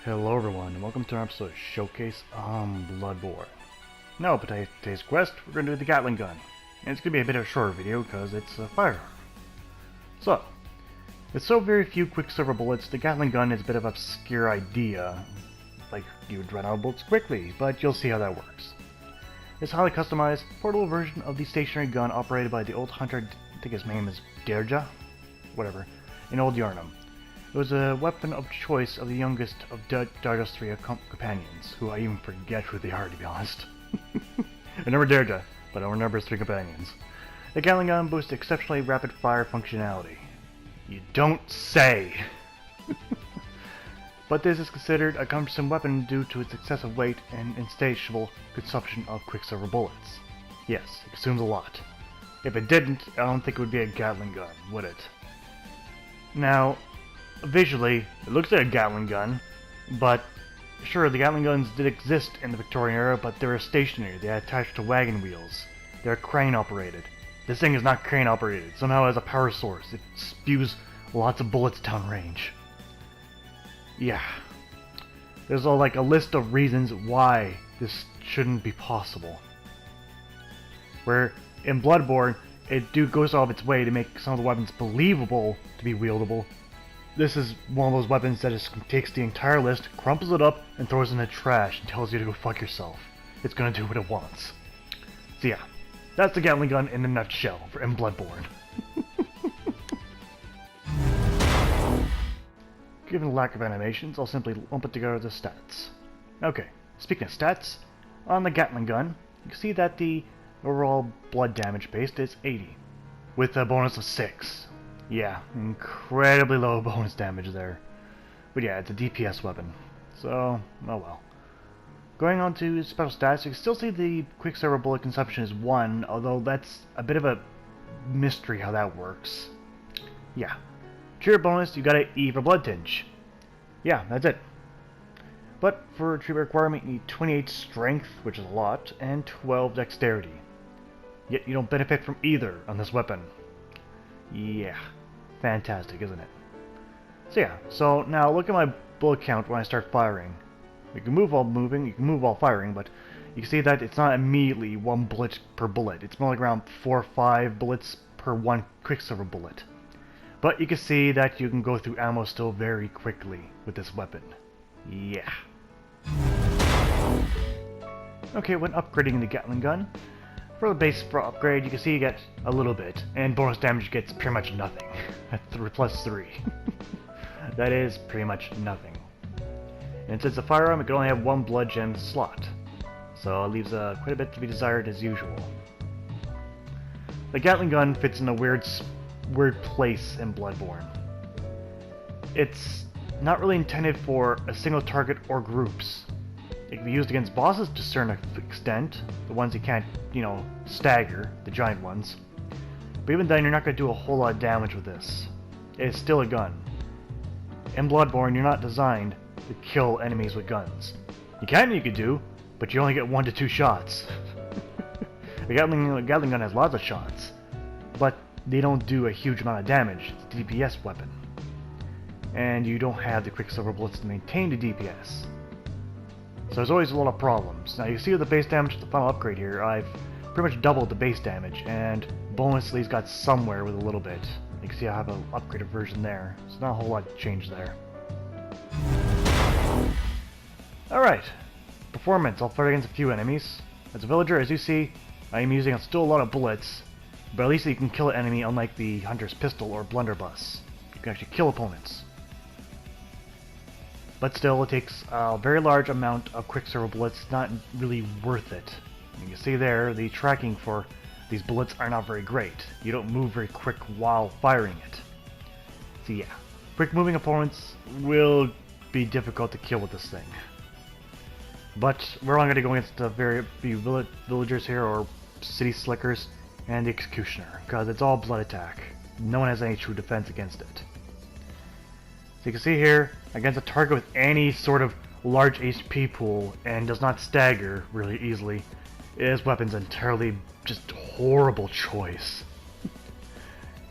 Hello everyone, and welcome to our episode of Showcase on Bloodborne. Now, for today's quest, we're going to do the Gatling Gun. And it's going to be a bit of a shorter video because it's a firearm. So, with so very few quicksilver bullets, the Gatling Gun is a bit of an obscure idea. Like, you would run out of bullets quickly, but you'll see how that works. It's a highly customized, portable version of the stationary gun operated by the old hunter, I think his name is Derja? Whatever, in Old Yarnum. It was a weapon of choice of the youngest of Darja's three companions, who I even forget who they are, to be honest. I remember Derja, but I don't remember his three companions. The Gatling gun boasts exceptionally rapid fire functionality. You don't say! But this is considered a cumbersome weapon due to its excessive weight and insatiable consumption of quicksilver bullets. Yes, it consumes a lot. If it didn't, I don't think it would be a Gatling gun, would it? Now, visually, it looks like a Gatling gun, but sure, the Gatling guns did exist in the Victorian era, but they were stationary. They are attached to wagon wheels. They're crane operated. This thing is not crane operated. Somehow it has a power source. It spews lots of bullets downrange. Yeah. There's like a list of reasons why this shouldn't be possible. Where in Bloodborne, it goes out of its way to make some of the weapons believable to be wieldable. This is one of those weapons that just takes the entire list, crumples it up, and throws it in the trash and tells you to go fuck yourself. It's gonna do what it wants. So yeah, that's the Gatling gun in a nutshell for in Bloodborne. Given the lack of animations, I'll simply lump it together the stats. Okay, speaking of stats, on the Gatling gun, you can see that the overall blood damage based is 80, with a bonus of 6. Yeah, incredibly low bonus damage there. But yeah, it's a DPS weapon. So, oh well. Going on to special stats, you can still see the quicksilver bullet consumption is 1, although that's a bit of a mystery how that works. Yeah. Trigger bonus, you got an E for blood tinge. Yeah, that's it. But for trigger requirement, you need 28 strength, which is a lot, and 12 dexterity. Yet you don't benefit from either on this weapon. Yeah, fantastic, isn't it? So yeah, so now look at my bullet count when I start firing. You can move while moving, you can move while firing, but you can see that it's not immediately 1 bullet per bullet. It's more like around 4 or 5 bullets per 1 quicksilver bullet. But you can see that you can go through ammo still very quickly with this weapon. Yeah. Okay, when upgrading the Gatling gun, for the base upgrade, you can see you get a little bit, and bonus damage gets pretty much nothing. At plus 3. That is pretty much nothing. And since the firearm, it can only have 1 blood gem slot, so it leaves quite a bit to be desired as usual. The Gatling gun fits in a weird place in Bloodborne. It's not really intended for a single target or groups. It can be used against bosses to a certain extent, the ones you can't, stagger, the giant ones. But even then, you're not going to do a whole lot of damage with this. It's still a gun. In Bloodborne, you're not designed to kill enemies with guns. You could do, but you only get 1 to 2 shots. The Gatling gun has lots of shots, but they don't do a huge amount of damage. It's a DPS weapon. And you don't have the quicksilver bullets to maintain the DPS. So there's always a lot of problems. Now you see with the base damage, the final upgrade here, I've pretty much doubled the base damage, and bonusly's got somewhere with a little bit. You can see I have an upgraded version there, so not a whole lot changed there. Alright, performance. I'll fight against a few enemies. As a villager, as you see, I am using still a lot of bullets, but at least you can kill an enemy unlike the hunter's pistol or blunderbuss. You can actually kill opponents. But still, it takes a very large amount of quicksilver bullets. It's not really worth it. You can see there, the tracking for these bullets are not very great. You don't move very quick while firing it. So yeah, quick moving opponents will be difficult to kill with this thing. But we're only going to go against the very few villagers here, or city slickers, and the executioner, because it's all blood attack. No one has any true defense against it. So you can see here, against a target with any sort of large HP pool and does not stagger really easily, this weapon's entirely just horrible choice.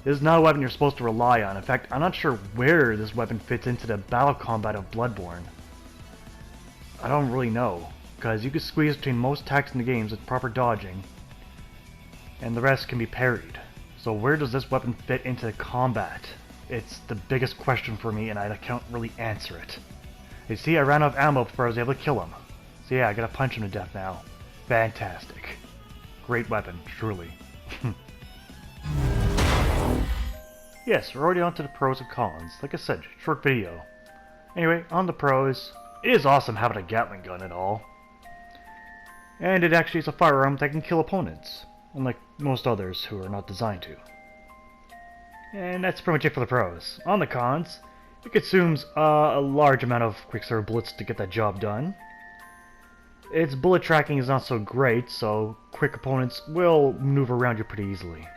This is not a weapon you're supposed to rely on. In fact, I'm not sure where this weapon fits into the battle combat of Bloodborne. I don't really know, because you can squeeze between most attacks in the games with proper dodging, and the rest can be parried. So where does this weapon fit into combat? It's the biggest question for me, and I can't really answer it. You see, I ran out of ammo before I was able to kill him. So yeah, I gotta punch him to death now. Fantastic. Great weapon, truly. Yes, we're already on to the pros and cons. Like I said, short video. Anyway, on the pros, it is awesome having a Gatling gun and all. And it actually is a firearm that can kill opponents, unlike most others who are not designed to. And that's pretty much it for the pros. On the cons, it consumes a large amount of Quicksilver bullets to get that job done. Its bullet tracking is not so great, so quick opponents will maneuver around you pretty easily.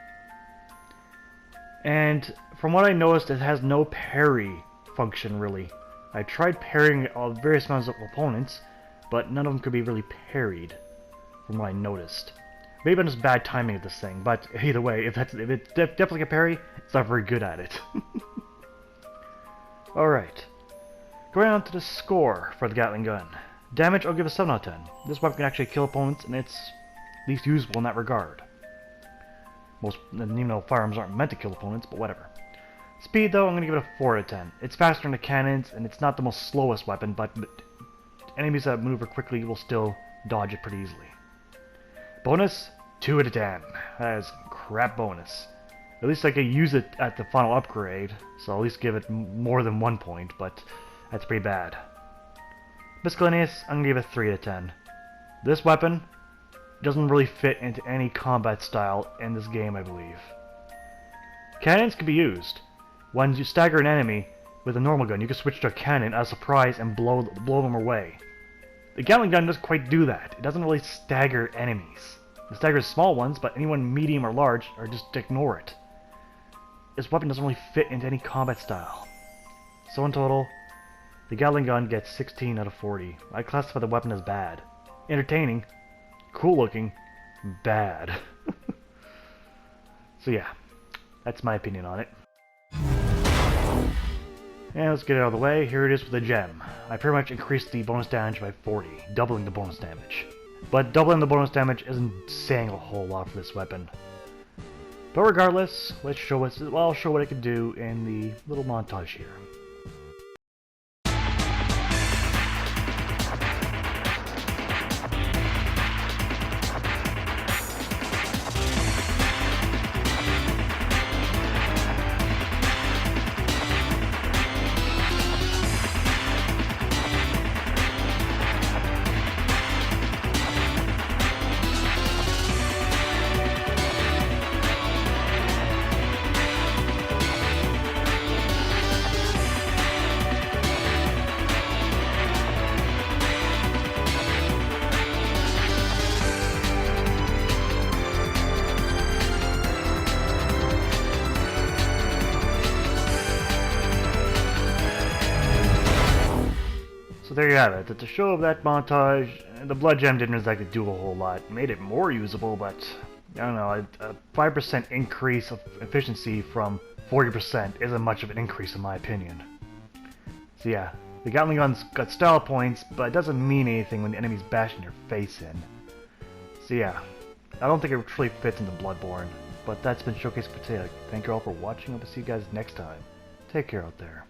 And from what I noticed, it has no parry function really. I tried parrying various amounts of opponents, but none of them could be really parried, from what I noticed. Maybe I'm just bad timing of this thing, but either way, if it's definitely a parry, it's not very good at it. Alright, going on to the score for the Gatling gun. Damage, I'll give a 7 out of 10. This weapon can actually kill opponents, and it's at least usable in that regard. Most, even though firearms aren't meant to kill opponents, but whatever. Speed, though, I'm going to give it a 4 out of 10. It's faster than the cannons, and it's not the most slowest weapon, but enemies that maneuver quickly will still dodge it pretty easily. Bonus, 2 out of 10. That is crap bonus. At least I could use it at the final upgrade, so I'll at least give it more than 1 point, but that's pretty bad. Miscellaneous, I'm going to give it 3 out of 10. This weapon doesn't really fit into any combat style in this game, I believe. Cannons can be used. When you stagger an enemy with a normal gun, you can switch to a cannon as a surprise and blow them away. The Gatling gun doesn't quite do that. It doesn't really stagger enemies. It staggers small ones, but anyone medium or large, or just ignore it. This weapon doesn't really fit into any combat style. So in total, the Gatling gun gets 16 out of 40. I classify the weapon as bad. Entertaining, cool looking, bad. So yeah, that's my opinion on it. And let's get it out of the way. Here it is with the gem. I pretty much increased the bonus damage by 40, doubling the bonus damage. But doubling the bonus damage isn't saying a whole lot for this weapon. But regardless, let's show it. Well, I'll show what it can do in the little montage here. There you have it. At the show of that montage, the blood gem didn't exactly do a whole lot. It made it more usable, but I don't know, a 5% increase of efficiency from 40% isn't much of an increase in my opinion. So yeah, the Gatling gun's got style points, but it doesn't mean anything when the enemy's bashing your face in. So yeah, I don't think it truly fits into Bloodborne, but that's been Showcase for today. Thank you all for watching. I'll see you guys next time. Take care out there.